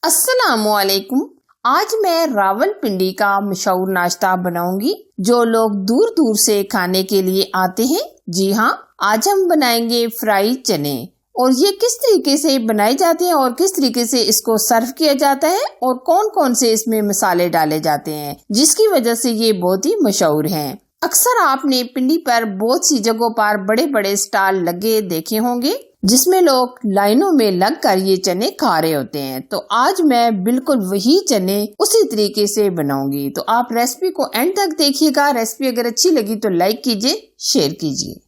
अस्सलामुअलैकुम। आज मैं रावलपिंडी का मशहूर नाश्ता बनाऊंगी जो लोग दूर दूर से खाने के लिए आते हैं। जी हाँ, आज हम बनाएंगे फ्राई चने। और ये किस तरीके से बनाए जाते हैं और किस तरीके से इसको सर्व किया जाता है और कौन कौन से इसमें मसाले डाले जाते हैं जिसकी वजह से ये बहुत ही मशहूर हैं। अक्सर आपने पिंडी पर बहुत सी जगहों पर बड़े बड़े स्टॉल लगे देखे होंगे जिसमें लोग लाइनों में लगकर ये चने खा रहे होते हैं। तो आज मैं बिल्कुल वही चने उसी तरीके से बनाऊंगी। तो आप रेसिपी को एंड तक देखिएगा। रेसिपी अगर अच्छी लगी तो लाइक कीजिए, शेयर कीजिए।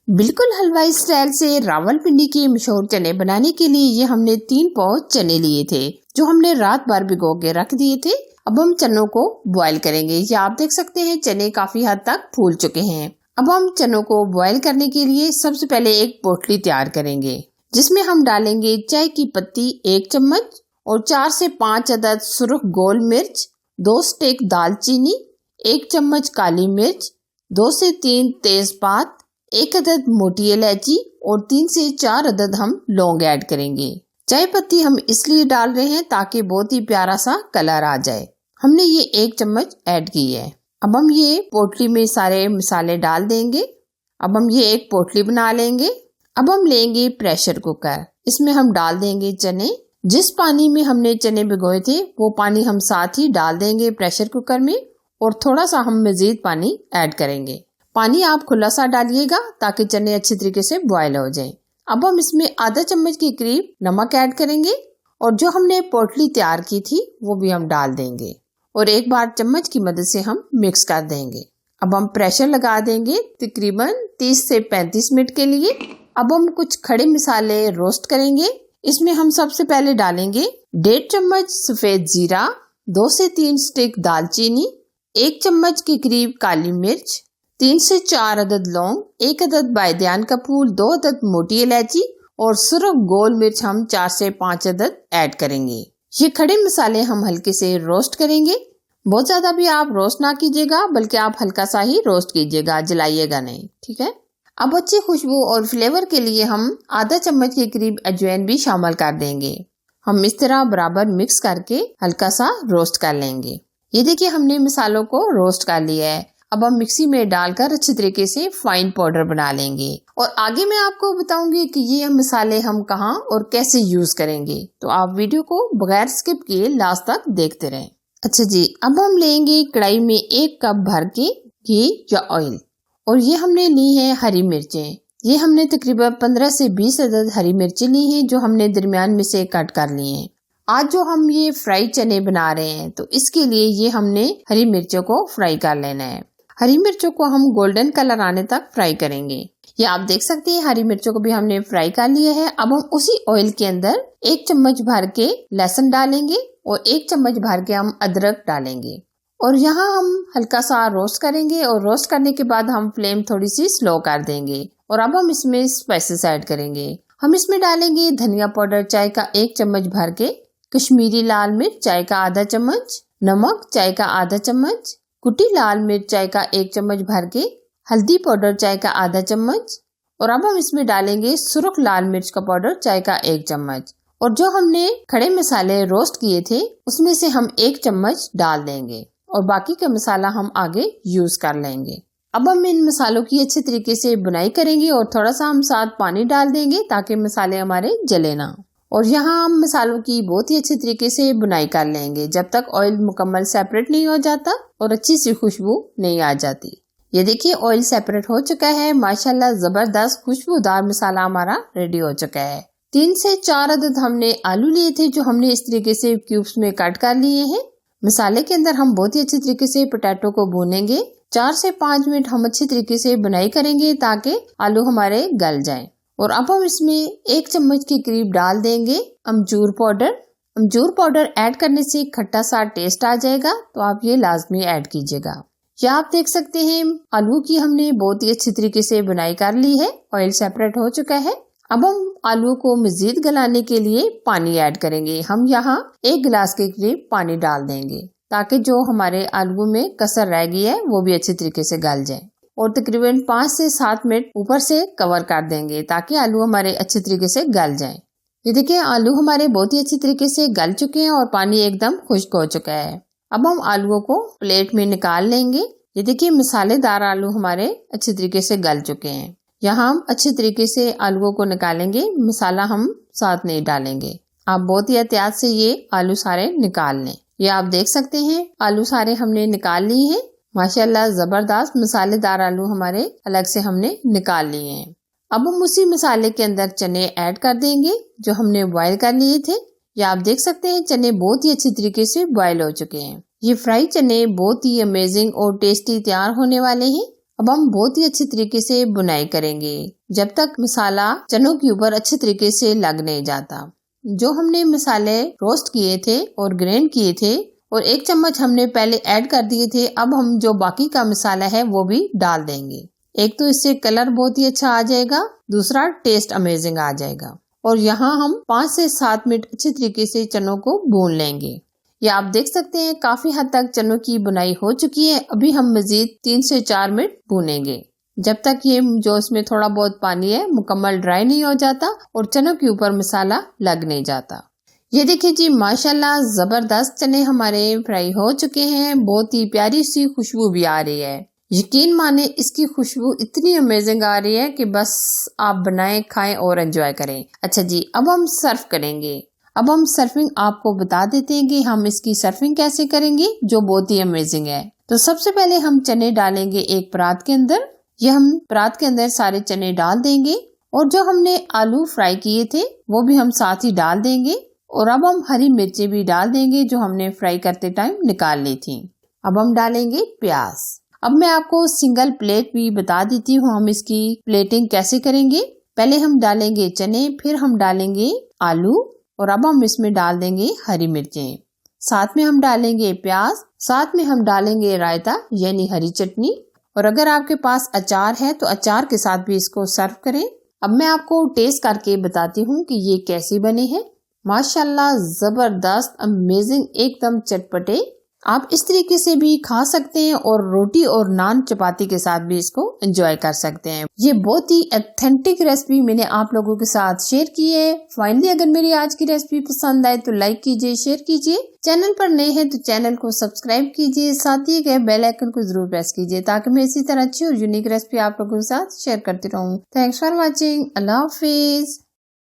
बिल्कुल हलवाई स्टाइल से रावलपिंडी के मशहूर चने बनाने के लिए ये हमने 3 पाउच चने लिए थे जो हमने रात भर भिगो के रख दिए थे। अब हम चनों को बॉईल करेंगे। ये आप देख सकते हैं चने काफी हद तक फूल चुके हैं। अब हम चनों को बॉईल करने के लिए सबसे पहले एक पोटली तैयार करेंगे जिसमें हम डालेंगे चाय की पत्ती 1 चम्मच और 4 से 5 अदद सुर्ख गोल मिर्च, 2 स्टिक दालचीनी, 1 चम्मच काली मिर्च, 2 से 3 तेजपात, 1 अदद मोटी इलायची और 3 से 4 अदद हम लौंग ऐड करेंगे। चाय पत्ती हम इसलिए डाल रहे हैं ताकि बहुत ही प्यारा सा कलर आ जाए। हमने ये 1 चम्मच ऐड की है। अब हम ये पोटली में सारे मसाले डाल देंगे। अब हम ये एक पोटली बना लेंगे। अब हम लेंगे प्रेशर कुकर। इसमें हम डाल देंगे चने। जिस पानी में हमने चने भिगोए थे वो पानी हम साथ ही डाल देंगे प्रेशर कुकर में और थोड़ा सा हम मजीद पानी ऐड करेंगे। पानी आप खुला सा डालिएगा ताकि चने अच्छी तरीके से बॉयल हो जाएं। अब हम इसमें आधा चम्मच के करीब नमक ऐड करेंगे और जो हमने पोटली तैयार की थी वो भी हम डाल देंगे और एक बार चम्मच की मदद से हम मिक्स कर देंगे। अब हम प्रेशर लगा देंगे तकरीबन 30 से 35 मिनट के लिए। अब हम कुछ खड़े मसाले रोस्ट करेंगे। इसमें हम सबसे पहले डालेंगे 1.5 चम्मच सफेद जीरा, 2 से 3 स्टिक दालचीनी, 1 चम्मच के करीब काली मिर्च, 3 से 4 अदद लौंग, 1 अदद बायदियान का फूल, 2 अदद मोटी इलायची और सुर्ख गोल मिर्च हम 4 से 5 अदद ऐड करेंगे। ये खड़े मसाले हम हल्के से रोस्ट करेंगे। बहुत ज्यादा भी आप रोस्ट ना कीजिएगा बल्कि आप हल्का सा ही रोस्ट कीजिएगा, जलाइएगा नहीं, ठीक है। अब अच्छी खुशबू और फ्लेवर के लिए हम आधा चम्मच के करीब अजवाइन भी शामिल कर देंगे। हम इस तरह बराबर मिक्स करके हल्का सा रोस्ट कर लेंगे। ये देखिए हमने मसालों को रोस्ट कर लिया है। अब हम मिक्सी में डालकर अच्छी तरीके से फाइन पाउडर बना लेंगे और आगे मैं आपको बताऊंगी कि ये मसाले हम कहाँ और कैसे यूज करेंगे। तो आप वीडियो को बगैर स्किप किए लास्ट तक देखते रहें। अच्छा जी, अब हम लेंगे कढ़ाई में 1 कप भर के घी या ऑयल और ये हमने ली है हरी मिर्चें। ये हमने तकरीबन 15 से 20 अदद हरी मिर्चें ली हैं जो हमने दरमियान में से कट कर ली हैं। आज जो हम ये फ्राई चने बना रहे हैं तो इसके लिए ये हमने हरी मिर्चों को फ्राई कर लेना है। हरी मिर्चों को हम गोल्डन कलर आने तक फ्राई करेंगे। ये आप देख सकते हैं हरी मिर्चों को भी हमने फ्राई कर लिया है। अब हम उसी ऑयल के अंदर 1 चम्मच भर के लहसुन डालेंगे और 1 चम्मच भर के हम अदरक डालेंगे और यहाँ हम हल्का सा रोस्ट करेंगे और रोस्ट करने के बाद हम फ्लेम थोड़ी सी स्लो कर देंगे और अब हम इसमें स्पाइसेस ऐड करेंगे। हम इसमें डालेंगे धनिया पाउडर चाय का 1 चम्मच भर के, कश्मीरी लाल मिर्च चाय का आधा चम्मच, नमक चाय का आधा चम्मच, कुटी लाल मिर्च चाय का 1 चम्मच भर के, हल्दी पाउडर चाय का आधा चम्मच और अब हम इसमें डालेंगे सुर्ख लाल मिर्च का पाउडर चाय का 1 चम्मच और जो हमने खड़े मसाले रोस्ट किए थे उसमें से हम 1 चम्मच डाल देंगे और बाकी का मसाला हम आगे यूज कर लेंगे। अब हम इन मसालों की अच्छी तरीके से बुनाई करेंगे और थोड़ा सा हम साथ पानी डाल देंगे ताकि मसाले हमारे जले ना। और यहाँ हम मसालों की बहुत ही अच्छी तरीके से बुनाई कर लेंगे जब तक ऑयल मुकम्मल सेपरेट नहीं हो जाता और अच्छी सी खुशबू नहीं आ जाती। ये देखिए ऑयल सेपरेट हो चुका है। माशाल्लाह जबरदस्त खुशबूदार मसाला हमारा रेडी हो चुका है। 3 से 4 अदद हमने आलू लिए थे जो हमने इस तरीके से क्यूब्स में कट कर लिए हैं। मसाले के अंदर हम बहुत ही अच्छी तरीके से पोटैटो को भूनेंगे। 4 से 5 मिनट हम अच्छी तरीके से बुनाई करेंगे ताकि आलू हमारे गल जाएं। और अब हम इसमें 1 चम्मच के करीब डाल देंगे अमचूर पाउडर। अमचूर पाउडर ऐड करने से खट्टा सा टेस्ट आ जाएगा तो आप ये लाजमी ऐड कीजिएगा। या आप देख सकते हैं आलू की हमने बहुत ही अच्छी तरीके से बुनाई कर ली है। ऑयल सेपरेट हो चुका है। अब हम आलू को मजीद गलाने के लिए पानी ऐड करेंगे। हम यहाँ 1 गिलास के करीब पानी डाल देंगे ताकि जो हमारे आलू में कसर रह गई है वो भी अच्छी तरीके से गल जाए और तकरीबन 5 से 7 मिनट ऊपर से कवर कर देंगे ताकि आलू हमारे अच्छे तरीके से गल जाएं। ये देखिए आलू हमारे बहुत ही अच्छी तरीके से गल चुके हैं और पानी एकदम खुश्क हो चुका है। अब हम आलूओं को प्लेट में निकाल लेंगे। ये देखिए मसालेदार आलू हमारे अच्छी तरीके से गल चुके हैं। यहाँ हम अच्छी तरीके से आलूओं को निकालेंगे, मसाला हम साथ नहीं डालेंगे। आप बहुत ही एहतियात से ये आलू सारे निकाल लें। ये आप देख सकते हैं आलू सारे हमने निकाल लिए हैं। माशाल्लाह जबरदस्त मसालेदार आलू हमारे अलग से हमने निकाल लिए हैं। अब हम उसी मसाले के अंदर चने ऐड कर देंगे जो हमने बॉईल कर लिए थे। ये आप देख सकते हैं चने बहुत ही अच्छी तरीके से बॉईल हो चुके हैं। ये फ्राई चने बहुत ही अमेजिंग और टेस्टी तैयार होने वाले हैं। अब हम बहुत ही अच्छी तरीके से बुनाई करेंगे जब तक मसाला चनों के ऊपर अच्छे तरीके से लग नहीं जाता। जो हमने मसाले रोस्ट किए थे और ग्राइंड किए थे और 1 चम्मच हमने पहले ऐड कर दिए थे, अब हम जो बाकी का मसाला है वो भी डाल देंगे। एक तो इससे कलर बहुत ही अच्छा आ जाएगा, दूसरा टेस्ट अमेजिंग आ जाएगा। और यहाँ हम 5 से 7 मिनट अच्छी तरीके से चनों को भून लेंगे। ये आप देख सकते हैं काफी हद तक चनों की बुनाई हो चुकी है। अभी हम मजीद 3 से 4 मिनट भूनेंगे जब तक ये जो इसमें थोड़ा बहुत पानी है मुकम्मल ड्राई नहीं हो जाता और चनों के ऊपर मसाला लग नहीं जाता। ये देखिए जी माशाल्लाह जबरदस्त चने हमारे फ्राई हो चुके हैं। बहुत ही प्यारी सी खुशबू भी आ रही है। यकीन माने इसकी खुशबू इतनी अमेजिंग आ रही है कि बस आप बनाएं, खाएं और एंजॉय करें। अच्छा जी, अब हम सर्व करेंगे। अब हम सर्विंग आपको बता देते हैं कि हम इसकी सर्विंग कैसे करेंगे जो बहुत ही अमेजिंग है। तो सबसे पहले हम चने डालेंगे एक परात के अंदर। ये हम परात के अंदर सारे चने डाल देंगे और जो हमने आलू फ्राई किए थे वो भी हम साथ ही डाल देंगे। और अब हम हरी मिर्चें भी डाल देंगे जो हमने फ्राई करते टाइम निकाल ली थी। अब हम डालेंगे प्याज। अब मैं आपको सिंगल प्लेट भी बता देती हूँ हम इसकी प्लेटिंग कैसे करेंगे। पहले हम डालेंगे चने, फिर हम डालेंगे आलू और अब हम इसमें डाल देंगे हरी मिर्चें। साथ में हम डालेंगे प्याज, साथ में हम डालेंगे रायता यानी हरी चटनी। और अगर आपके पास अचार है तो अचार के साथ भी इसको सर्व करें। अब मैं आपको टेस्ट करके बताती हूँ कि ये कैसे बने हैं। माशाल्लाह जबरदस्त अमेजिंग, एकदम चटपटे। आप इस तरीके से भी खा सकते हैं और रोटी और नान चपाती के साथ भी इसको एंजॉय कर सकते हैं। ये बहुत ही ऑथेंटिक रेसिपी मैंने आप लोगों के साथ शेयर की है। फाइनली अगर मेरी आज की रेसिपी पसंद आए तो लाइक कीजिए, शेयर कीजिए। चैनल पर नए हैं तो चैनल को सब्सक्राइब कीजिए, साथ ही गए बेल आइकन को जरूर प्रेस कीजिए ताकि मैं इसी तरह अच्छी और यूनिक रेसिपी आप लोगों के साथ शेयर करती रहूँ। Thanks for watching. Allah Hafiz.